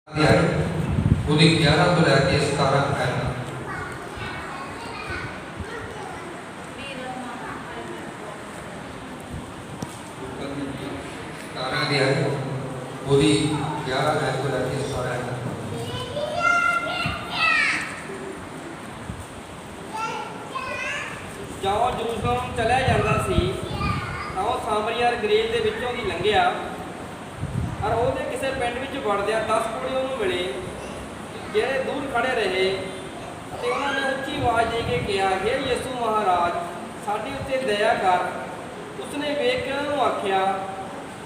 अध्याय पूरी 11 तो लैके 17 है। 17 अध्याय पूरी 11 है तो लैके 17 है। ਜਦੋਂ ਜਰੂਸਲਮ ਚਲਿਆ ਜਾਂਦਾ ਸੀ ਤਾਂ ਉਹ ਸਾਮਰੀਆ ਗਰੇਜ ਦੇ ਵਿੱਚੋਂ ਦੀ ਲੰਘਿਆ ਔਰ ਉਹਦੇ ਕਿਸੇ ਪਿੰਡ ਵਿੱਚ ਵੜਦਿਆਂ 10 ਕੁੜੀ ਉਹਨੂੰ ਮਿਲੇ ਜਿਹੜੇ ਦੂਰ ਖੜੇ ਰਹੇ ਅਤੇ ਉਹਨਾਂ ਨੇ ਉੱਚੀ ਆਵਾਜ਼ ਦੇ ਕੇ ਕਿਹਾ, ਹੇ ਯਿਸੂ ਮਹਾਰਾਜ, ਸਾਡੀ ਉੱਤੇ ਦਇਆ ਕਰ। ਉਸਨੇ ਵੇਖ ਕੇ ਉਹਨਾਂ ਨੂੰ ਆਖਿਆ,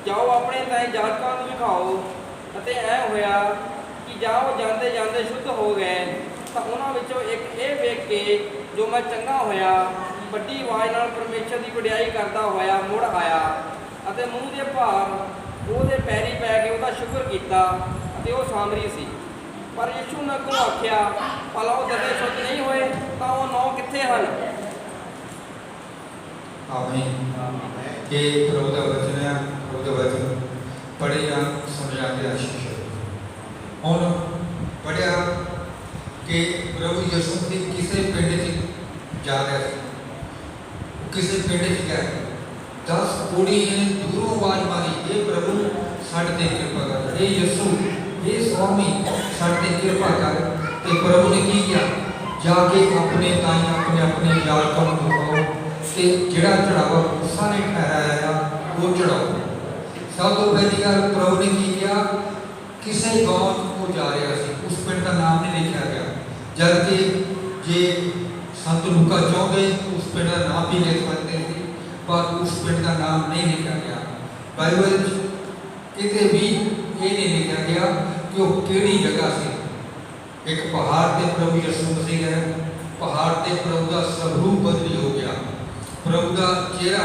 ਜਾਓ ਆਪਣੇ ਤਾਈਂ ਜਾਜਕਾਂ ਨੂੰ ਵਿਖਾਓ। ਅਤੇ ਐਂ ਹੋਇਆ ਕਿ ਜਾਓ ਜਾਂਦੇ ਜਾਂਦੇ ਸ਼ੁੱਧ ਹੋ ਗਏ। ਤਾਂ ਉਹਨਾਂ ਵਿੱਚੋਂ ਇੱਕ ਇਹ ਵੇਖ ਕੇ ਜੋ ਮੈਂ ਚੰਗਾ ਹੋਇਆ ਵੱਡੀ ਆਵਾਜ਼ ਨਾਲ ਪਰਮੇਸ਼ਰ ਦੀ ਵਡਿਆਈ ਕਰਦਾ ਹੋਇਆ ਮੁੜ ਆਇਆ ਅਤੇ ਮੂੰਹ ਦੇ ਭਾਰ ਉਹਦੇ ਪੈਰੀ ਪੈ ਕੇ ਉਹਦਾ ਸ਼ੁਕਰ ਕੀਤਾ ਅਤੇ ਉਹ ਸਾਮਰੀ ਸੀ। ਪਰ ਯਿਸੂ ਨੇ ਅੱਗੋਂ ਆਖਿਆ, ਭਲਾ ਉਹ ਦਵੇ ਸੁੱਧ ਨਹੀਂ ਹੋਏ ਤਾਂ ਉਹ 9 ਕਿੱਥੇ ਹਨ? आमीन। ये प्रभु का वचन है, प्रभु का वचन पढ़े या समझा के आशीष है। और पढ़िया कि प्रभु यीशु मसीह किसी पिंड जा रहा है, किसी पिंड गया 10 कुड़ी ने दूरों आवाज मारी, ये प्रभु साढ़े ते कृपा कर, ये यीशु, ये स्वामी साढ़े ते कृपा कर। ते प्रभु ने की किया, जाके अपने ताई अपने अपने याजकों को दिखाओ ते जिहड़ा चढ़ावा मूसा ने ठहराया वो चढ़ाओ। सब तो पहली गल प्रभु ने की किया, किसी गांव को जा रहा सी, उस पिंड का नाम नहीं लिखा गया, जबकि जे संत लूका चाहते उस पिंड का नाम भी लिख सकते थे, पर उस पिंड का नाम नहीं लिखा गया। बाइबल किते भी ये नहीं लिखा गया कि वो केड़ी जगह से। एक पहाड़ से प्रभु यीशु मसीह गए, पहाड़ से प्रभु का स्वरूप बदली हो गया, प्रभु का चेहरा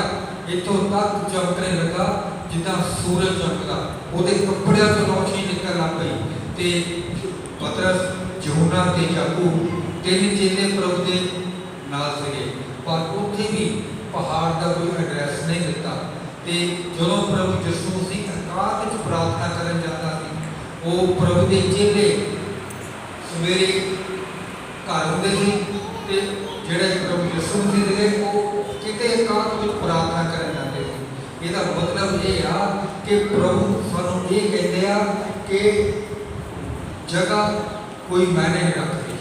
इतों तक चमकने लगा जिदा सूरज चमकदा, ਉਹਦੇ ਕੱਪੜਿਆਂ ਤੋਂ ਰੌਸ਼ਨੀ ਨਿਕਲਣ ਲੱਗ ਪਈ। ਤੇ ਪਤਰਸ, ਯਹੂਨਾ ਤੇ ਯਾਕੂਬ ਤਿੰਨ ਚੇਲੇ ਪ੍ਰਭੂ ਦੇ ਨਾਲ ਸੀਗੇ, ਪਰ ਉੱਥੇ ਵੀ ਪਹਾੜ ਦਾ ਕੋਈ ਐਡਰੈਸ ਨਹੀਂ ਦਿੱਤਾ। ਤੇ ਜਦੋਂ ਪ੍ਰਭੂ ਯਿਸੂ ਮਸੀਹ ਅਕਾਲ ਵਿੱਚ ਪ੍ਰਾਰਥਨਾ ਕਰਨ ਜਾਂਦਾ ਸੀ, ਉਹ ਪ੍ਰਭੂ ਦੇ ਚੇਲੇ ਸਵੇਰੇ ਘਰ ਹੁੰਦੇ ਸੀ ਤੇ ਜਿਹੜੇ ਪ੍ਰਭੂ ਯਿਸੂ ਮਸੀਹ ਦੇ ਉਹ ਕਿਤੇ ਅਕਾਲ ਵਿੱਚ ਪ੍ਰਾਰਥਨਾ ਕਰਨ ਜਾਂਦੇ ਸੀ। ਇਹਦਾ ਮਤਲਬ ਇਹ ਆ कि प्रभु सानू ये कहते हैं कि जगह कोई मैंने नहीं रखती,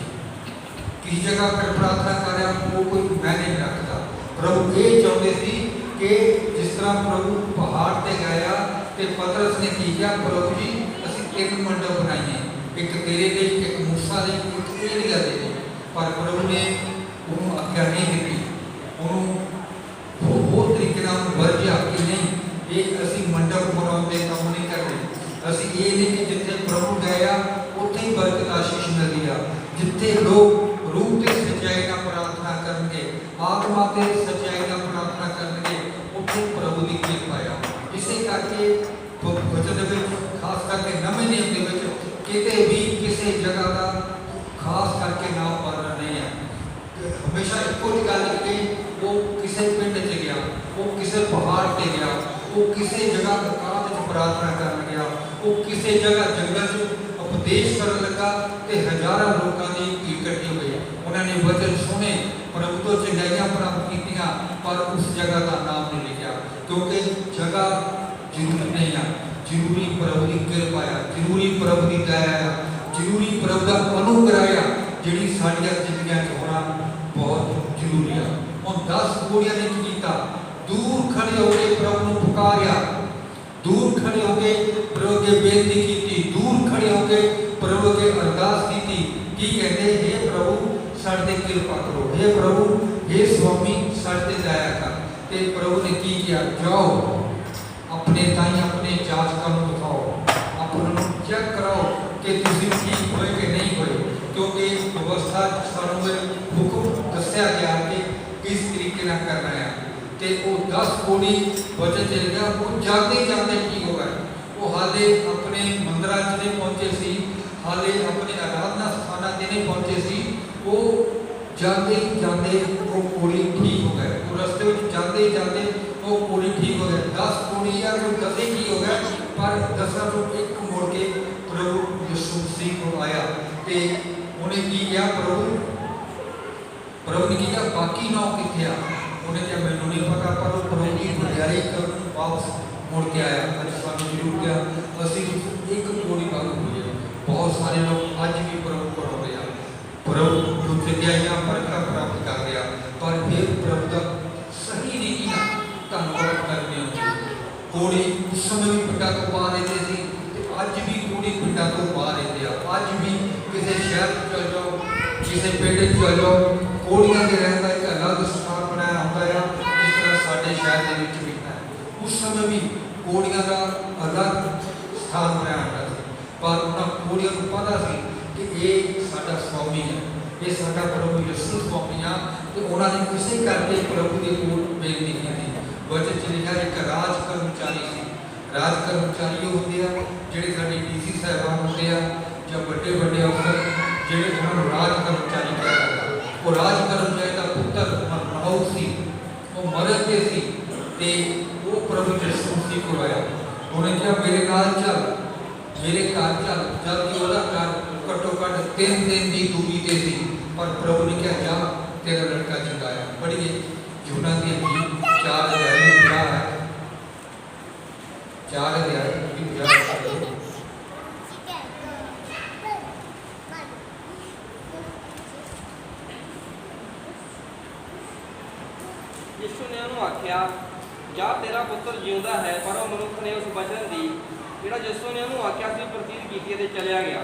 किसी जगह पर प्रार्थना कर रहा वो कोई मैंने नहीं रखता। प्रभु ये चाहते थे कि जिस तरह प्रभु पहाड़ से गया तो पतरस ने किया, प्रभु जी असं एक मंडप बनाइए, एक तेरे लिए, एक मूसा लिए, एक एलिया लिए। पर प्रभु ने उन्होंने आज्ञा नहीं दी, उन्होंने बहुत तरीके वर्जिया कि नहीं ये असी मंडप बनाते काम नहीं करते। असी ये नहीं कि जिथे प्रभु गया उत्थे ही बरकत आशीष मिलती है। जिथे लोग रूह ते सच्चाई नाल प्रार्थना करनगे, आत्मा ते सच्चाई नाल प्रार्थना करनगे, उत्थे प्रभु की कृपा है। इसे करके वचन दे विच खास करके नवे नियम दे विच किते भी किसी जगह का खास करके नाम पाना नहीं है। हमेशा इको गल कि वो किसी पिंड च गया, वो किसी पहाड़ से गया, वो किसी जगह अकाल प्रार्थना कर गया, वो किसी जगह जंगल उपदेश कर लगा तो हजारों लोगों की भीड़ इकट्ठी हुई। उन्होंने वचन सुने, प्रभु तो चंगाइयां प्राप्त कीतियां, पर उस जगह का नाम नहीं लिखा, क्योंकि जगह जरूरी नहीं है, जरूरी प्रभु की कृपा है, जरूरी प्रभु की दया है, जरूरी प्रभु का अनुग्रह है, जिहड़ी साडियां जिंदगियां च होना बहुत जरूरी है। उन 10 कुड़ियां ने किया, दूर खड़े होकर प्रभु को पुकारिया, दूर खड़े होकर प्रभु के बेनती की, दूर खड़े होकर प्रभु के अरदास की कहते, हे प्रभु साढ़े ते कृपा करो, हे प्रभु, हे स्वामी साढ़े ते दया कर। ते प्रभु ने की किया, जाओ अपने ताई अपने जाचकों को दिखाओ, अपनों चेक कराओ कि तुसीं ठीक होए कि नहीं होए, क्योंकि व्यवस्था सानू हुक्म दस्या गया कि किस तरीके नाल करना है। ते वो 10 कुड़ी वचन चल गया, वो जाते जाते ठीक हो गए। वो हाले अपने मंदिर च नहीं पहुंचे सी, हाले अपने आराधना स्थान से नहीं पहुंचे सी, वो जाते जाते वो कुड़ी ठीक हो गए। वो रस्ते में जाते जाते वो कुड़ी ठीक हो गए। 10 कुड़ी या 10 ठीक हो गए, पर 10 तो एक मुड़ के प्रभु यीशु मसीह को आया ते उन्हें की किया प्रभु ने की बाकी 9 किथे आ उन्हें क्या मैनू नहीं पता पर प्रभु की गुजारी कर वापस मुड़ के आया अज सानू जरूर क्या असी एक कोड़ी बात हुई है बहुत सारे लोग अज भी प्रभु को हो रहे प्रभु जो जगह बरकत प्राप्त कर रहा पर फिर प्रभु का सही नहीं ना धन्यवाद करने कोड़ी उस समय भी पिंडा तो पा रहे थे अज भी कोड़ी पिंडा तो पा रहे हैं अज भी किसी शहर चल जाओ किसी पिंड चल जाओ कोड़ियां के रहने का एक अलग स्थान बनाया होता है जिस तरह साढ़े शहर के विच भी है उस समय भी कोड़ियां का अलग स्थान बनाया होता है पर उन्होंने कोड़ियां को पता सी कि ये साडा स्वामी है ये साडा प्रभु यीशु स्वामी है तो उन्होंने किसी करके प्रभु के कोल बेनती की थी वचन च लिखा एक राज कर्मचारी सी राज कर्मचारी होंगे ਜਿਹੜੇ ਸਾਡੇ ਡੀਸੀ ਸਾਹਿਬਾਨ ਹੁੰਦੇ ਆ ਜਾਂ ਵੱਡੇ ਵੱਡੇ ਅਫਸਰ ਜਿਹੜੇ ਉਹਨਾਂ ਨੂੰ ਰਾਜ ਕਰਮਚਾਰੀ ਕਿਹਾ ਜਾਂਦਾ ਉਹ ਰਾਜ ਕਰਮਚਾਰੀ ਦਾ ਪੁੱਤਰ ਮਨਮੋਹਨ ਸੀ ਉਹ ਮਰਨ ਤੇ ਸੀ ਤੇ ਉਹ ਪ੍ਰਭੂ ਯਿਸੂ ਮਸੀਹ ਕੋਲ ਆਇਆ ਉਹਨੇ ਕਿਹਾ ਮੇਰੇ ਨਾਲ ਚੱਲ ਮੇਰੇ ਘਰ ਚੱਲ ਜਦ ਕਿ ਉਹਦਾ ਘਰ ਘੱਟੋ ਘੱਟ 3 ਦਿਨ ਦੀ ਦੂਰੀ ਤੇ ਸੀ ਪਰ ਪ੍ਰਭੂ ਨੇ ਕਿਹਾ ਜਾ ਤੇਰਾ ਲੜਕਾ ਜਿੰਦਾ ਹੈ ਪੜ੍ਹੀਏ ਯੂਹੰਨਾ ਦੀ ਅੰਜੀਲ 4 ਅਧਿਆਇ ਦੀ 50 ਹੈ 4 ਅਧਿਆਇ ਦੀ 50 यीशु ने उन्होंने आख्या जा तेरा पुत्र जिंदा है पर वह मनुष्य ने उस वचन दी ਜਿਹੜਾ ਯਿਸੂ ਨੇ ਉਹਨੂੰ ਆਖਿਆ ਸੀ ਪ੍ਰਤੀਤ ਕੀਤੀ ਤੇ ਚਲਿਆ ਗਿਆ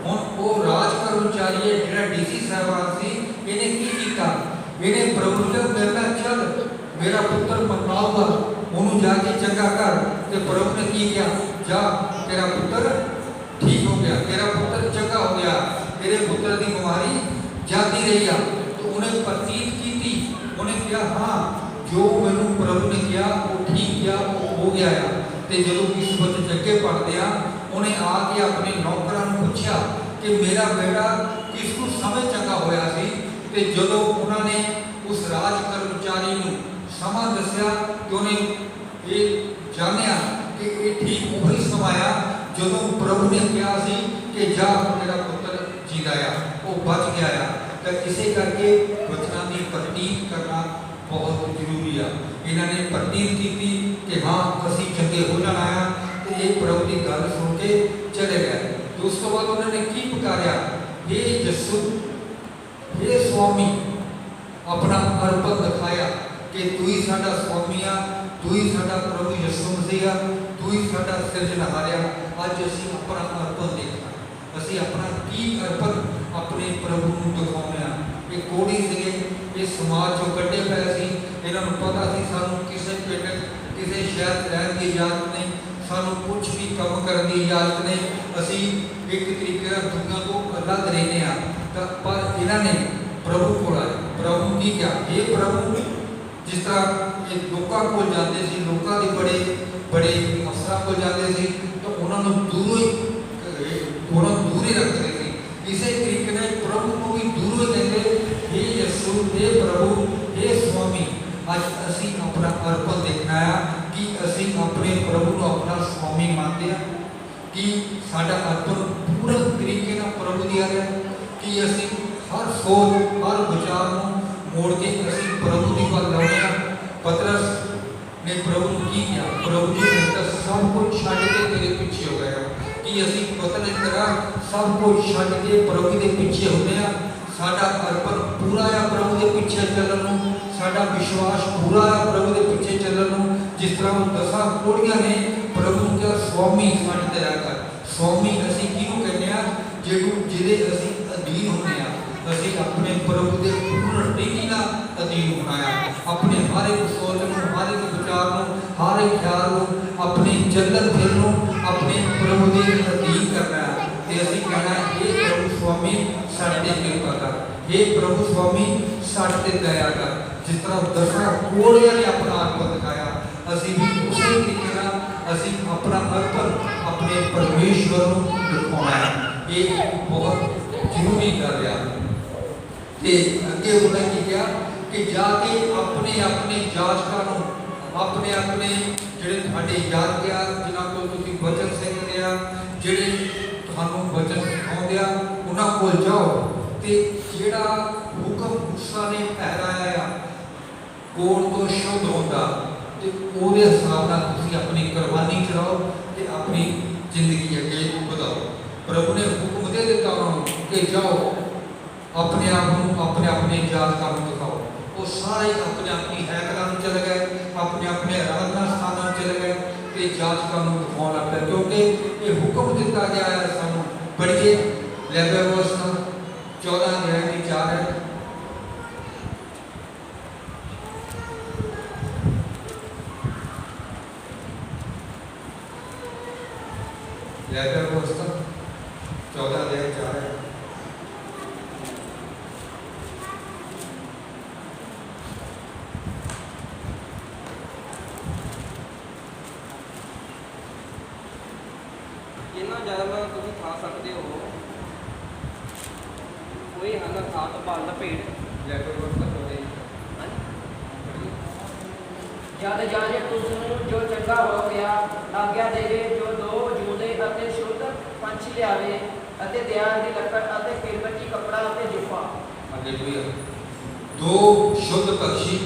ਹੁਣ ਉਹ ਰਾਜ ਕਰਮਚਾਰੀ ਜਿਹੜਾ ਡੀਸੀ ਸਾਹਿਬਾਨ ਸੀ ਇਹਨੇ ਕੀ ਕੀਤਾ ਇਹਨੇ ਪ੍ਰਭੂ ਨੂੰ ਕਹਿੰਦਾ ਚੱਲ ਮੇਰਾ ਪੁੱਤਰ ਮਰਨਾਊਗਾ ਉਹਨੂੰ ਜਾ ਕੇ ਚੰਗਾ ਕਰ ਤੇ ਪ੍ਰਭੂ ਨੇ ਕੀ ਕਿਹਾ ਜਾ ਤੇਰਾ ਪੁੱਤਰ ਠੀਕ ਹੋ ਗਿਆ ਤੇਰਾ ਪੁੱਤਰ ਚੰਗਾ ਹੋ ਗਿਆ ਤੇਰੇ ਪੁੱਤਰ ਦੀ ਬਿਮਾਰੀ ਜਾਂਦੀ ਰਹੀ ਆ तो उन्हें प्रतीत की थी उन्हें क्या हाँ जो मैनू प्रभु ने किया वो ठीक किया वो हो गया है तो जो इस बच्चे जगे पढ़ते हैं उन्हें आके अपने नौकरां नूं पूछा कि मेरा बेटा किसको समय चंगा होया सी ते जो उन्होंने उस राज कर्मचारी नूं समा दस्या कि उन्हें ये जानिया कि ये ठीक वही समय आ जो प्रभु ने कहा सी कि जा मेरा पुत्र जीदा आ वो बच गया है तो इसे करके वचना की प्रतीत करना बहुत जरूरी है इन्होंने प्रतीत की थी कि हाँ असी चंगे हो जाना है तो ये प्रभु की गल सुन के चले गए तो उस तो बाद उन्होंने की पुकारा हे यीशु हे स्वामी अपना अर्पण दिखाया कि तू ही साडा स्वामी आ तू ही साडा प्रभु यीशु मसीह आ तू ही साडा सिरजनहार आ अज असी अपना अर्पण देखना असी अपना की अर्पण अपने प्रभु को दिखाने ये कोड़ी से ये समाज जो कटे पे सी इन्होंने पता सी सानू किसी पिंड किसी शहर रहने की इजाजत नहीं सानू कुछ भी काम करने की इजाजत नहीं असी एक तरीके दुनिया को अलग रहने पर इन्होंने प्रभु को आए प्रभु की क्या ये प्रभु जिस तरह ये लोगों को जाते सी लोगों के बड़े बड़े अफसर को जाते सी तो उन्होंने दूरों ही रखते थे इसे तरीके ने प्रभु को भी दूरों कहते हे यीशु हे प्रभु हे स्वामी आज असी अपना अर्पण देखना है कि असी अपने प्रभु को अपना स्वामी मानते हैं कि साडा अर्पण पूरा तरीके ना प्रभु दिया गया कि असी हर सोच हर विचार को मोड़ के असी प्रभु की बात लाने पतरस ने प्रभु की किया प्रभु जी ने सब कुछ छाड़ के तेरे पीछे हो गया कि असी पतन इस तरह सब कुछ छड़ के प्रभु के पीछे होते हैं साडा अर्पण पूरा है प्रभु के पीछे चलण साडा विश्वास पूरा है प्रभु के पीछे चलण जिस तरह 10 कोड़ियां ने प्रभु का स्वामी साडे ते रहकर स्वामी असी किहनूं कहने आ जिहदे असी अधीन होने आ असी अपने प्रभु के पूर्ण रीति नाल अधीन होना है अपने हर एक सोच नूं हर एक विचार नूं हर एक ख्याल नूं अपने चलन फिर नूं अपने प्रभु के अधीन करना है ते असी कहना हे प्रभु स्वामी साडे ते कृपा कर हे प्रभु स्वामी साडे ते दया कर जिस तरह 10 कोड़ियां ने अपना अर्पण दिखाया असी भी उसी तरीके नाल असी अपना अर्पण अपने परमेश्वर नूं दिखाना है ये बहुत जरूरी गल है ते अगे उन्हें की किया कि जाके अपने अपने जाचकां नूं अपने अपने ਜਿਹੜੇ ਤੁਹਾਡੇ ਯਾਦਗਾਰ ਜਿਨ੍ਹਾਂ ਕੋਲ ਤੁਸੀਂ ਵਚਨ ਸਿੱਖਦੇ ਆ ਆ ਜਿਹੜੇ ਤੁਹਾਨੂੰ ਵਚਨ ਸਿਖਾਉਂਦੇ ਆ ਉਹਨਾਂ ਕੋਲ ਜਾਓ ਤੇ ਜਿਹੜਾ ਹੁਕਮ ਮੂਸਾ ਨੇ ਪਹਿਰਾਇਆ ਆ ਕੋੜ ਤੋਂ ਸ਼ੁੱਧ ਹੁੰਦਾ ਤੇ ਉਹਦੇ ਹਿਸਾਬ ਨਾਲ ਤੁਸੀਂ ਆਪਣੀ ਕੁਰਬਾਨੀ ਚੜਾਓ ਤੇ ਆਪਣੀ ਜ਼ਿੰਦਗੀ ਅੱਗੇ ਵਧਾਓ। ਪ੍ਰਭੂ ਨੇ ਹੁਕਮ ਦੇ ਦਿੱਤਾ ਉਹਨਾਂ ਨੂੰ ਕਿ ਜਾਓ ਆਪਣੇ ਆਪ ਨੂੰ ਆਪਣੇ ਜਾਤ ਕੰਮ ਦਿਖਾਓ। ਉਹ ਸਾਰੇ ਆਪਣੇ ਆਪਣੀ ਹੈਕਲਾਂ ਨੂੰ ਚਲੇ ਗਏ, ਆਪਣੇ ਆਰਾਧਨਾ ਸਥਾਨਾਂ ਚਲੇ ਗਏ ਤੇ ਜਾਤਕਾਂ ਨੂੰ ਦਿਖਾਉਣ ਲੱਗ ਪਏ, ਕਿਉਂਕਿ ਇਹ ਹੁਕਮ ਦਿੱਤਾ ਗਿਆ ਹੈ ਸਾਨੂੰ। ਪੜ੍ਹੀਏ ਲੈਵੀਅਵਸਥਾ 14 ਅਧਿਆਇ ਦੀ 4 ਹੈ। ਲੈਵੀਅਵਸਥਾ 14 ਅਧਿਆਇ 4 ਹੈ। ਇਹਨਾਂ ਜਾਨਵਰਾਂ ਨੂੰ ਤੁਸੀਂ ਖਾ ਸਕਦੇ ਹੋ। ਕੋਈ ਹਨ ਖਾਟ ਬਲ ਭੇਡ ਲੈਵੀਅਵਸਥਾ 14 ਜਦ ਜਾਜਕ ਉਸ ਨੂੰ ਜੋ ਚੰਗਾ ਹੋ ਗਿਆ ਆਗਿਆ ਦੇਵੇ ਜੋ 2 ਜੂਦੇ ਅਤੇ ਸ਼ੁੱਧ ਪੰਛੀ ਲਿਆਵੇ ਅਤੇ ਦਿਆਲ ਦੀ ਲੱਕੜ ਅਤੇ ਕੀਮਤੀ ਕੱਪੜਾ ਅਤੇ ਜੁੱਫਾ। ਹਾਲੇਲੂਇਆ। 2 ਸ਼ੁੱਧ ਪੰਛੀ,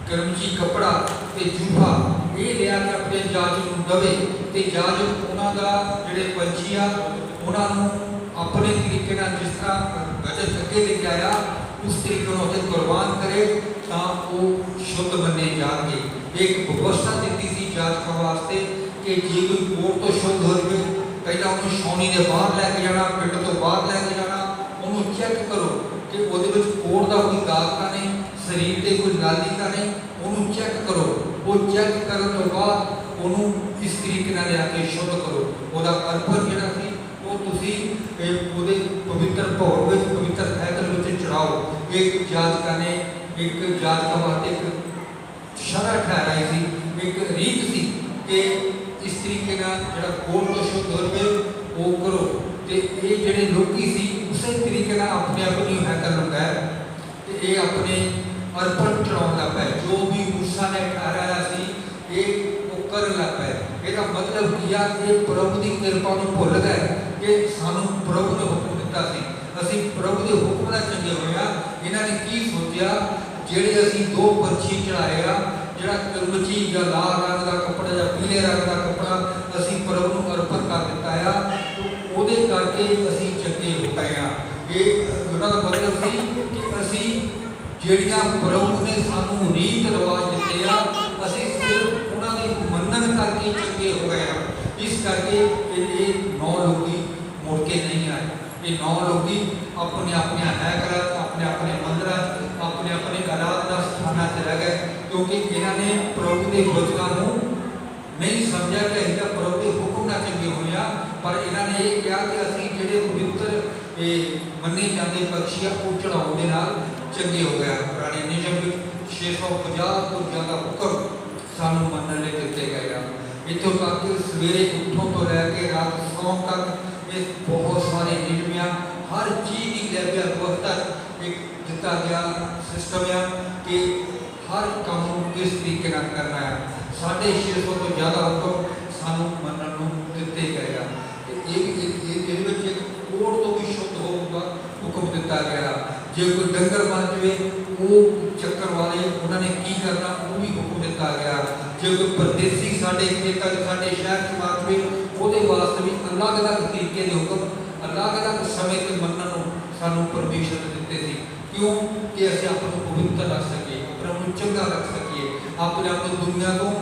ਕੀਮਤੀ ਕੱਪੜਾ ਤੇ ਜੁੱਫਾ ਇਹ ਲਿਆ ਕੇ ਆਪਣੇ ਜਾਜਕ ਨੂੰ ਦਵੇ ਤੇ ਜਾਜਕ ਉਹਨਾਂ ਦਾ ਜਿਹੜੇ ਪੰਛੀ ਆ ਉਹਨਾਂ ਨੂੰ ਆਪਣੇ ਤਰੀਕੇ ਨਾਲ ਜਿਸ ਤਰ੍ਹਾਂ ਬਚਤ ਅੱਗੇ ਲੈ ਕੇ ਆਇਆ ਉਸ ਤਰੀਕੇ ਨਾਲ ਉਹ ਕੁਰਬਾਨ ਕਰੇ ਤਾਂ ਉਹ ਸ਼ੁੱਧ ਮੰਨੇ ਜਾਣਗੇ। ਇੱਕ ਵਿਵਸਥਾ ਦਿੱਤੀ ਸੀ ਜਾਜਕਾਂ ਵਾਸਤੇ ਕਿ ਜੇ ਕੋਈ ਕੋੜ ਤੋਂ ਸ਼ੁੱਧ ਹੋ ਜਾਵੇ ਪਹਿਲਾਂ ਉਹਨੂੰ ਛਾਉਣੀ ਦੇ ਬਾਹਰ ਲੈ ਕੇ ਜਾਣਾ, ਪਿੰਡ ਤੋਂ ਬਾਹਰ ਲੈ ਕੇ ਜਾਣਾ, ਉਹਨੂੰ ਚੈੱਕ ਕਰੋ ਕਿ ਉਹਦੇ ਵਿੱਚ ਕੋੜ ਦਾ ਕੋਈ ਦਾਗ ਤਾਂ ਨਹੀਂ, ਸਰੀਰ ਤੇ ਕੋਈ ਨਾਲੀ ਤਾਂ ਨਹੀਂ, ਉਹਨੂੰ ਚੈੱਕ ਕਰੋ। ਉਹ ਚੈੱਕ ਕਰਨ ਤੋਂ ਬਾਅਦ ਉਹਨੂੰ ਇਸ ਤਰੀਕੇ ਨਾਲ ਲਿਆ ਕੇ ਸ਼ੁੱਧ ਕਰੋ। ਉਹਦਾ ਅਰਪਣ ਜਿਹੜਾ ਸੀ ਉਹ ਤੁਸੀਂ ਉਹਦੇ ਪਵਿੱਤਰ ਭਵਨ ਵਿੱਚ ਪਵਿੱਤਰ ਹੈਕਲ ਵਿੱਚ ਚੜਾਓ। ਇੱਕ ਜਾਜਕਾਂ ਵਾਸਤੇ ਇੱਕ ਸ਼ਰ੍ਹਾ ਠਹਿਰਾਈ ਸੀ, ਇੱਕ ਰੀਤ ਸੀ ਕਿ ਇਸ ਤਰੀਕੇ ਨਾਲ ਜਿਹੜਾ ਕੋੜ ਤੋਂ ਸ਼ੁੱਧ ਹੋ ਜਾਵੇ ਉਹ ਕਰੋ। ਤੇ ਇਹ ਜਿਹੜੇ ਲੋਕੀ ਸੀ ਉਸੇ ਤਰੀਕੇ ਨਾਲ ਆਪਣੇ ਆਪਣੀ ਹੈਕਲ ਨੂੰ ਗਏ ਤੇ ਇਹ ਆਪਣੇ ਅਰਪਣ ਚੜਾਉਣ ਲੱਗ ਪਏ। ਜੋ ਵੀ ਮੂਸਾ ਨੇ ਠਹਿਰਾਇਆ ਸੀ ਇਹ ਉਹ ਕਰਨ ਲੱਗ ਪਏ। ਇਹਦਾ ਮਤਲਬ ਕੀ ਆ? ਇਹ ਪ੍ਰਭੂ ਦੀ ਕਿਰਪਾ ਨੂੰ ਭੁੱਲ ਗਏ ਕਿ ਸਾਨੂੰ ਪ੍ਰਭੂ ਨੇ ਹੁਕਮ ਦਿੱਤਾ ਸੀ, ਅਸੀਂ ਪ੍ਰਭੂ ਦੇ ਹੁਕਮ ਨਾਲ ਚੰਗੇ ਹੋਏ ਆ। ਇਹਨਾਂ ਨੇ ਕੀ ਸੋਚਿਆ? ਜਿਹੜੇ ਅਸੀਂ 2 ਪੰਛੀ ਚੜਾਏ ਆ, ਜਿਹੜਾ ਕਿਰਮਚੀ ਜਾਂ ਲਾਲ ਰੰਗ ਦਾ ਕੱਪੜਾ ਜਾਂ ਪੀਲੇ ਰੰਗ ਦਾ ਕੱਪੜਾ ਅਸੀਂ ਪ੍ਰਭੂ ਨੂੰ ਅਰਪਣ ਕਰ ਦਿੱਤਾ ਆ, ਉਹਦੇ ਕਰਕੇ ਅਸੀਂ ਚੰਗੇ ਹੋ ਗਏ ਆ। ਇਹ ਉਹਨਾਂ ਦਾ ਮਤਲਬ ਸੀ ਕਿ ਅਸੀਂ ਜਿਹੜੀਆਂ ਪ੍ਰਭੂ ਨੇ ਸਾਨੂੰ ਰੀਤ ਰਿਵਾਜ ਦਿੱਤੇ ਆ ਅਸੀਂ ਸਿਰਫ ਉਹਨਾਂ ਦੀ ਮੰਨਣ ਕਰਕੇ ਚੰਗੇ ਹੋ ਗਏ ਆ। ਇਸ ਕਰਕੇ ਇਹ 9 ਲੋਕੀ ਮੁੜ ਕੇ ਨਹੀਂ ਆਏ। ਇਹ 9 ਲੋਕੀ ਆਪਣੀਆਂ ਹੈਕਲਾਂ, ਆਪਣੇ ਮੰਦਿਰਾਂ, ਆਪਣੇ ਆਰਾਧਨਾ ਸਥਾਨਾਂ 'ਚ ਰਹਿ ਗਏ, ਕਿਉਂਕਿ ਇਹਨਾਂ ਨੇ ਪ੍ਰਭੂ ਦੇ ਵਚਨਾਂ ਨੂੰ ਨਹੀਂ ਸਮਝਿਆ ਕਿ ਅਸੀਂ ਤਾਂ ਪ੍ਰਭੂ ਦੇ ਹੁਕਮ ਨਾਲ ਚੰਗੇ ਹੋਏ ਆ। ਪਰ ਇਹਨਾਂ ਨੇ ਇਹ ਕਿਹਾ ਕਿ ਅਸੀਂ ਜਿਹੜੇ ਪਵਿੱਤਰ ਮੰਨੇ ਜਾਂਦੇ ਪੰਛੀ ਆ ਉਹ ਚੜਾਉਣ ਦੇ ਨਾਲ ਚੰਗੇ ਹੋ ਗਏ। ਪੁਰਾਣੇ ਨਿਯਮ ਵਿੱਚ 650 ਤੋਂ ਜ਼ਿਆਦਾ ਹੁਕਮ ਸਾਨੂੰ ਮੰਨਣ ਲਈ ਦਿੱਤੇ ਗਏ ਆ। ਇੱਥੋਂ ਤੱਕ ਕਿ ਸਵੇਰੇ ਉੱਠਣ ਤੋਂ ਲੈ ਕੇ ਰਾਤ ਸੌਣ ਤੱਕ ਇਹ ਬਹੁਤ ਸਾਰੇ ਨਿਯਮ ਆ। ਹਰ ਚੀਜ਼ ਦੀ ਵਿਵਸਥਾ ਇੱਕ ਦਿੱਤਾ ਗਿਆ ਸਿਸਟਮ ਆ ਕਿ ਹਰ ਕੰਮ ਨੂੰ ਕਿਸ ਤਰੀਕੇ ਨਾਲ ਕਰਨਾ ਹੈ। 650 ਤੋਂ ਜ਼ਿਆਦਾ ਹੁਕਮ ਸਾਨੂੰ ਮੰਨਣ ਨੂੰ ਦਿੱਤੇ ਗਏ ਆ। ਇਹਦੇ ਵਿੱਚ ਇੱਕ ਕੋੜ ਤੋਂ ਵੀ ਸ਼ੁੱਧ ਹੋਊਗਾ ਹੁਕਮ ਦਿੱਤਾ ਗਿਆ। ਜੇ ਕੋਈ ਡੰਗਰ ਮਰ ਜਾਵੇ ਉਹ ਚੱਕਰ ਵਾਲੇ ਉਹਨਾਂ ਨੇ ਕੀ ਕਰਨਾ ਉਹ ਵੀ ਹੁਕਮ ਦਿੱਤਾ ਗਿਆ। ਜੇ ਕੋਈ ਪਰਦੇਸੀ ਸਾਡੇ ਖੇਤਾਂ 'ਚ ਸਾਡੇ ਸ਼ਹਿਰ 'ਚ ਮਰ ਜਾਵੇ ਉਹਦੇ ਵਾਸਤੇ ਵੀ ਅਲੱਗ-ਅਲੱਗ ਤਰੀਕੇ ਦੇ ਹੁਕਮ ਅਲੱਗ-ਅਲੱਗ ਸਮੇਂ ਤੇ ਮੰਨਣ ਨੂੰ ਸਾਨੂੰ ਪਰਮਿਸ਼ਨ ਦਿੱਤੇ ਸੀ। ਕਿਉਂ? ਕਿ ਅਸੀਂ ਆਪ ਨੂੰ ਪਵਿੱਤਰ ਰੱਖ ਸਕੀਏ, ਆਪਣੇ ਆਪ ਨੂੰ ਚੰਗਾ ਰੱਖ ਸਕੀਏ, ਆਪਣੇ ਆਪ ਨੂੰ ਦੁਨੀਆ ਤੋਂ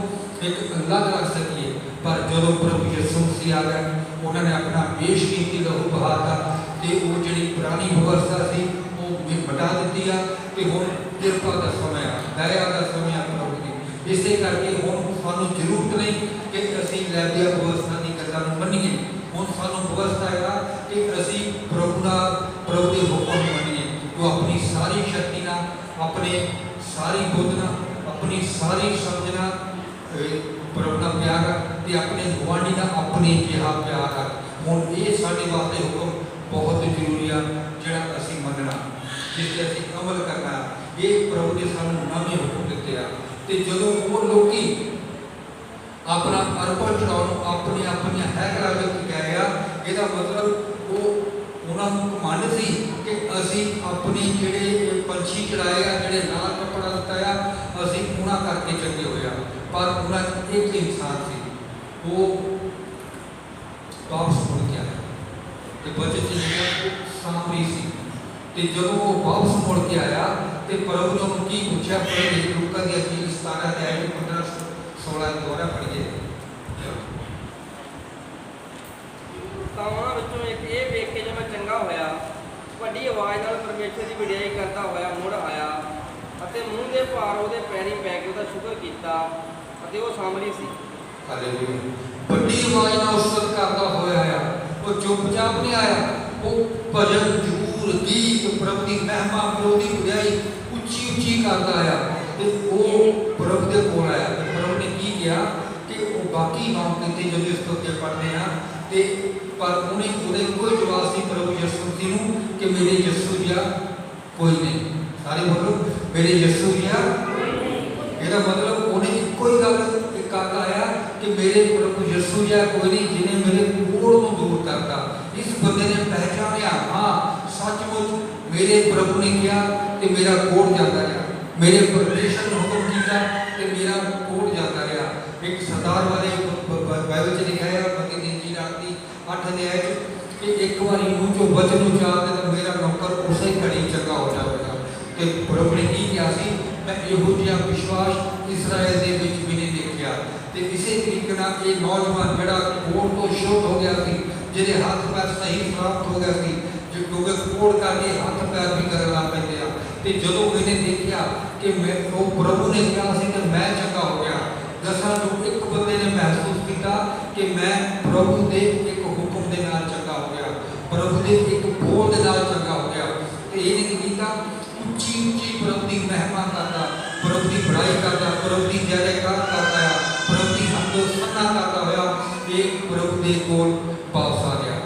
ਇੱਕ ਅਲੱਗ ਰੱਖ ਸਕੀਏ। ਪਰ ਜਦੋਂ ਪ੍ਰਭੂ ਯਿਸੂ ਮਸੀਹ ਆ ਗਏ ਉਹਨਾਂ ਨੇ ਆਪਣਾ ਬੇਸ਼ਕੀਮਤੀ ਲਹੂ ਬਹਾਤਾ ਤੇ ਉਹ ਜਿਹੜੀ ਪੁਰਾਣੀ ਵਿਵਸਥਾ ਸੀ ਉਹ ਮਿਟਾ ਦਿੱਤੀ ਆ ਤੇ ਹੁਣ ਕਿਰਪਾ ਦਾ ਸਮਾਂ ਆ, ਦਇਆ ਦਾ ਸਮਾਂ ਆ ਪ੍ਰਭੂ ਦੀ। ਇਸੇ ਕਰਕੇ ਹੁਣ ਸਾਨੂੰ ਜ਼ਰੂਰਤ ਨਹੀਂ ਕਿ ਅਸੀਂ ਲੈਵੀਆ ਵਿਵਸਥਾ ਦੀ ਗੱਲਾਂ ਨੂੰ ਮੰਨੀਏ। ਹੁਣ ਸਾਨੂੰ ਵਿਵਸਥਾ ਹੈ ਕਿ ਅਸੀਂ ਪ੍ਰਭੂ ਦੇ ਹੁਕਮ ਨੂੰ ਮੰਨੀਏ। ਜੋ ਆਪਣੀ ਸਾਰੀ ਸ਼ਕਤੀ ਨਾਲ, ਆਪਣੇ ਸਾਰੀ ਬੁੱਧ ਨਾਲ, ਆਪਣੀ ਸਾਰੀ ਸਮਝ ਨਾਲ ਪ੍ਰਭੂ ਦਾ ਪਿਆਰ ਤੇ ਆਪਣੇ ਗੁਆਂਢੀ ਦਾ ਆਪਣੇ ਜਿਹਾ ਪਿਆਰ ਆ। ਹੁਣ ਇਹ ਸਾਡੇ ਵਾਸਤੇ ਹੁਕਮ ਬਹੁਤ ਜ਼ਰੂਰੀ ਆ ਜਿਹੜਾ ਅਸੀਂ ਮੰਨਣਾ, ਜਿਸ 'ਤੇ ਅਸੀਂ ਅਮਲ ਕਰਨਾ। ਇਹ ਪ੍ਰਭੂ ਨੇ ਸਾਨੂੰ ਨਵੇਂ ਹੁਕਮ ਦਿੱਤੇ ਆ। ਤੇ ਜਦੋਂ ਉਹ ਲੋਕੀ अपना अर्पण चढ़ाने अपनी अपनी हैकलों में गए। ਇਹਦਾ मतलब वो उन्होंने घमंड सी कि असी अपनी जिहड़े पंछी चढ़ाए आ जिहड़े नाल कपड़ा दिता आ असी उन्हां करके चंगे होया। पर उन्हां एक इंसान सी वो वापस मुड़ के आया तो बचत सामरी सी। तो जब वो वापस मुड़ के आया तो प्रभु ने उन्होंने की पूछा पहले लूका की 17 अध्याय 15-16 दोबारा पढ़िए। ਤਾਂ ਉਹਨਾਂ ਵਿੱਚੋਂ ਇੱਕ ਇਹ ਵੇਖ ਕੇ ਜਦੋਂ ਚੰਗਾ ਹੋਇਆ ਵੱਡੀ ਆਵਾਜ਼ ਨਾਲ ਪਰਮੇਸ਼ਰ ਦੀ ਵਡਿਆਈ ਕਰਦਾ ਹੋਇਆ ਮੁੜ ਆਇਆ ਅਤੇ ਮੂੰਹ ਦੇ ਭਾਰ ਉਹਦੇ ਪੈਰੀਂ ਪੈ ਕੇ ਉਹਦਾ ਸ਼ੁਕਰ ਕੀਤਾ ਅਤੇ ਉਹ ਸਾਮਰੀ ਸੀ। ਹਾਲੇਲੂਇਆ। ਵੱਡੀ ਆਵਾਜ਼ ਨਾਲ ਉਸਤਤ ਕਰਦਾ ਹੋਇਆ ਆਇਆ, ਉਹ ਚੁੱਪਚਾਪ ਨਹੀਂ ਆਇਆ, ਉਹ ਭਜਨ ਜੂਰ ਗੀਤ ਪ੍ਰਭੂ ਦੀ ਮਹਿਮਾ ਪ੍ਰਭੂ ਦੀ ਵਡਿਆਈ ਉੱਚੀ ਉੱਚੀ ਕਰਦਾ ਆਇਆ ਤੇ ਉਹ ਪ੍ਰਭੂ ਦੇ ਕੋਲ ਆਇਆ। ਤੇ ਪ੍ਰਭੂ ਨੇ ਕੀ ਕਿਹਾ ਕਿ ਉਹ ਬਾਕੀ ਨਾਮ ਕਿਤੇ ਜਦੋਂ ਇਸ ਤੋਂ ਅੱਗੇ ਪੜ੍ਹਦੇ ਆ ਤੇ पर उन्हें उन्हें कोई जवाब नहीं प्रभु यीशु मसीह नूं कि मेरे यीशु जिहा कोई नहीं। सारे बोलो मेरे यीशु जिहा ਇਹਦਾ मतलब उन्हें कोई गल करता आया कि मेरे प्रभु यीशु जिहा कोई नहीं जिन्हें मेरे कोड़ को दूर करता। इस बंदे ने पहचानिया हाँ सचमुच मेरे प्रभु ने किया कि मेरा कोड़ जाता रहा, मेरे परमेश्वर ने हुक्म किया कि मेरा कोड़ जाता रहा। एक सरदार वाले बाइबल च लिखा है मत्ती दी इंजील 8 अध्याय कि एक बार मुँह चो वचन उचारते तो मेरा नौकर उसे घड़ी चंगा हो जाएगा। तो प्रभु ने की किया सी मैं यहू जिहा विश्वास इसराइल दे विच भी नहीं देखा। तो इसे तरीके नाल ये नौजवान जिहड़ा कोड़ तो शुद्ध हो गया सी, जिहदे हाथ पैर सही प्राप्त हो गया सी, क्योंकि कोड़ करके हाथ पैर भी करन लग पैंदे आ। ते जदों इहने देखा कि मैं वो प्रभु ने कहा सी कि मैं चंगा हो गया, दसां चों एक बंदे ने महसूस किया कि मैं प्रभु के एक हुक्म के नाल चंगा हो गया, प्रभु के एक बोल के नाल चंगा हो गया। तो ये नहीं किया उच्ची उच्ची प्रभु की महिमा करता, प्रभु की बड़ाई करता, प्रभु की जय जयकार करता है, प्रभु की हमदो सन्ना करता होया ये प्रभु के कोल वापस आ गया।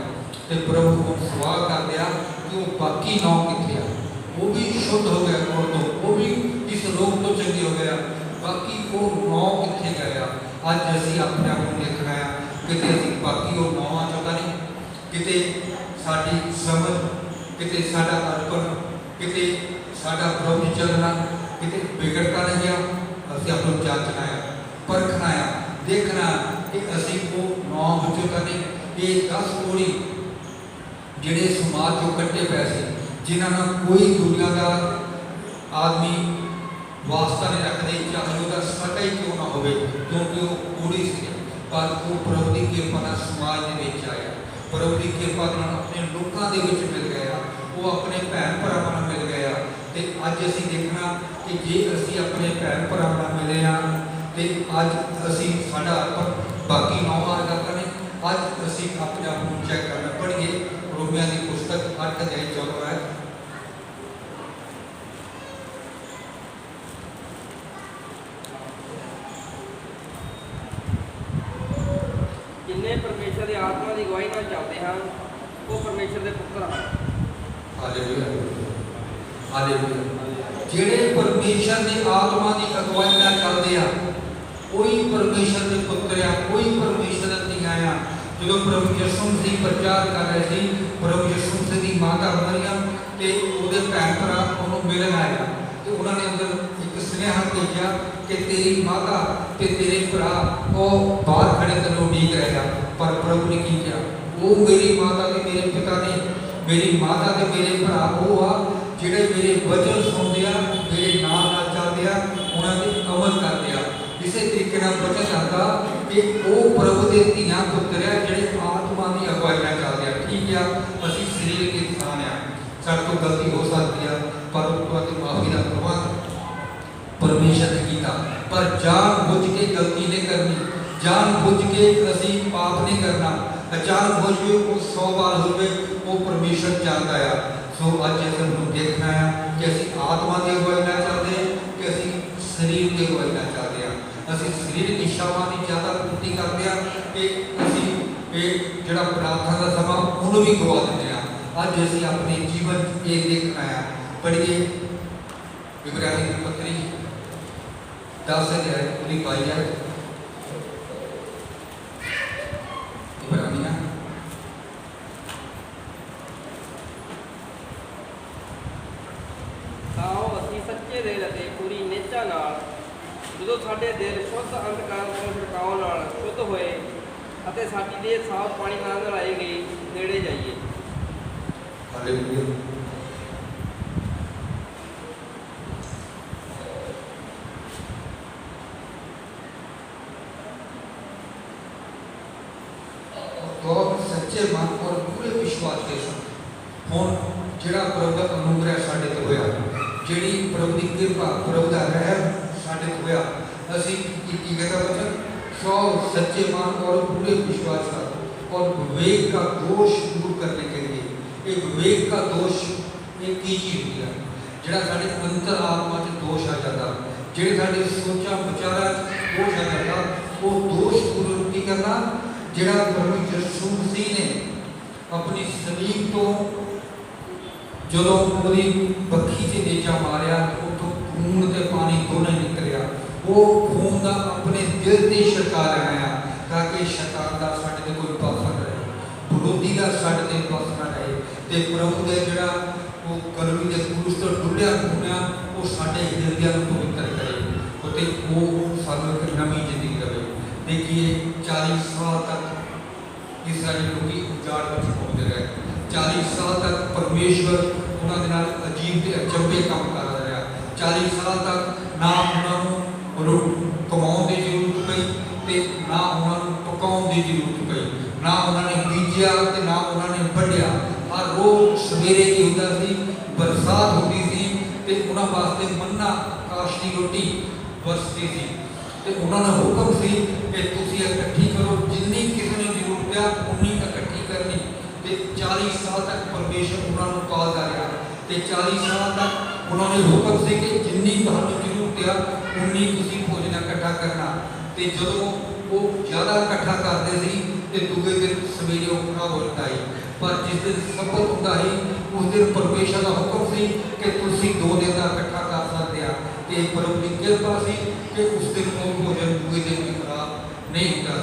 तो प्रभु को सवाल कर दिया कि वो बाकी 9 कितने आ, वो भी शुद्ध हो गया कोल तो, वो भी इस रोग तो चंगे हो गया, बाकी वो 9 कितने गया। अज असी अपने आप को देखना है किते असी बाकी वो 9 चौथा नहीं, किते साडी समझ, किते साडा अर्पण, किते साडा प्रभु चलना किते बिगड़ता नहीं गया। असी अपने जांचना है, परखना है, देखना कि असी वो 9 बच्चों का नहीं, ये 10 कोड़ी जिहड़े समाज चों कट्टे पै सी, जिन्हां कोई दुनिया का आदमी वास्ता नहीं रखते, चाहे वह सका ही क्यों ना हो, क्योंकि वो कूड़ी सी, पर वो प्रभु की कृपा नाल समाज दे विच आया, प्रभु की कृपा नाल अपने लोगों के विच मिल गया, वो अपने भैन भरावां नाल मिल गया। तो अज असीं देखना कि जे असीं अपने भैन भरावां नाल मिले हाँ तो अज असीं साडा अर्पण बाकी 9 वर्गा करें। अज असीं अपने आप को चैक करना। पढ़िए रोमिया की पुस्तक 8 अध्याय 14 है। जिन्हें परमेश्वर की आत्मा की गवाही नाल चलते हैं वो परमेश्वर के पुत्र हैं। Hallelujah hallelujah. जिहड़े परमेश्वर की आत्मा की अगुवाई नाल चलते हैं कोई परमेश्वर के पुत्र आ, कोई परमेश्वर दी धीआं आ। जो प्रभु यीशु मसीह प्रचार कर रहे थे, प्रभु यीशु मसीह की माता मरियम ते उहदे भैन भरा उन्होंने मिलन आया तो उन्होंने अंदर एक सुनेहा भेजा कि तेरी माता ते तेरे भरा वो बाहर खड़े तेनों उड़ीक रहे। पर प्रभु ने की किया, वो मेरी माता ते मेरे पिता ने, मेरी माता ते मेरे भरा वो आ जिहड़े मेरे वचन सुनते आ, मेरे नाम नाल चलदे आ, उन्हां ते अमल करदे आ। इसे तरीके नाल वचन आता कि वो प्रभु के धीआं पुत्र आ जिहड़े आत्मा की अगुवाई नाल चलदे आ। ठीक है, असीं शरीर के इंसान आ, साडे तो गलती हो सकती है, पर उसकी माफी का प्रबंध परमेश्वर ने किया। पर जान बुझ के गलती नहीं करनी, जान बुझ के असी पाप नहीं करना, अचानक बुझ के वो 100 बार हो गए वो परमेश्वर जानता है। सो अज असीं देखना है कि असी आत्मा की अगुवाई नाल चलदे हैं कि असी शरीर की अगुवाई नाल चलदे हैं। असी शरीर की इच्छावां की ज़्यादा पूर्ति करते हैं कि असी जिहड़ा प्रार्थना का समा उन्होंने भी गवा देते हैं। अज असी अपने जीवन ये देखना है। पढ़िए इब्रानी की पत्री 10 अध्याय 22 है। ਸੱਚੇ ਦਿਲ ਅਤੇ ਪੂਰੀ ਨਿਸ਼ਚਾ ਨਾਲ ਜਦੋਂ ਸਾਡੇ ਦਿਲ ਸ਼ੁੱਧ ਅੰਤਕਰਨ ਤੋਂ ਛਿੜਕਾਅ ਨਾਲ ਸ਼ੁੱਧ ਹੋਏ ਅਤੇ ਸਾਡੀ ਦੇਹ ਸਾਫ਼ ਪਾਣੀ ਨਾਲ ਨਲਾਈ ਗਈ, ਨੇੜੇ ਜਾਈਏ। ਹਾਲੇਲੂਇਆ। और सच्चे मन और पूरे विश्वास के साथ हुण जिहड़ा प्रभु दा अनुग्रह साडे ते होया, जिहड़ी प्रभु दी कृपा, प्रभु दा रहम साडे ते होया, असीं की कहता वचन सौ सच्चे मन और पूरे विश्वास का और विवेक का दोष दूर करने के लिए, ये विवेक का दोष एक ही चीज होती है जिहड़ा साडे अंतर आत्मा च दोष आ जाता, जिहड़े साडे सोचा विचारां च दोष आ जाता, वो दोष दूर की करना जिहड़ा प्रभु यीशु मसीह ने अपनी सलीब तो जदों उहदी बखी च नेजा मारिया, उतों खून ते पानी दोनों निकलिया, वो खून का अपने दिल से छिड़का लगाया ताकि शैतान का साडे ते कोई बस न रहे, विरोधी का साडे ते बस न रहे, ते प्रभु दे जिहड़ा वो कलवरी दे क्रूस तो डुੱਲਿਆ खून वो साडे हिरदियां नूं पवित्र करे ते वो सानूं एक नवीं जिंदगी देवे। देखिए 40 साल तक इस्राएल लोग उजाड़ में घूमते रहे, 40 साल तक परमेश्वर उन्होंने नाल अजीब ते अचंभे काम करता रहा, 40 साल तक ना उन्होंने कमाउण की जरूरत पई ते ना उन्होंने पकाउण की जरूरत पई, ना उन्होंने बीजिया ते ना उन्होंने वढिया, हर रोज सवेरे की होता सी बरसात होती सी ते उन्हां वास्ते मन्ना आकाश की रोटी बरसती सी ते उन्होंने हुक्म सी कि तुसीं इकट्ठी करो, जिन्नी किसी ने जरूरत है उन्नी इकट्ठी करनी, ते 40 साल तक परमेश्वर उन्होंने पालदा रहा ते 40 साल तक उन्होंने हुक्म से कि जिन्नी तुहानूं जरूरत है उन्नी तुसीं भोजन इकट्ठा करना, ते जदों वो ज़्यादा इकट्ठा करते सी ते दूजे दिन सवेरे उठना होता है, पर जिस दिन सबत होता है उस दिन परमेश्वर का हुक्म सी कि तुसीं 2 दिन का इकट्ठा कर सकते हैं, ते प्रभु की कृपा सी कि उस दिन वो भोजन दूजे दिन भी खराब नहीं होता।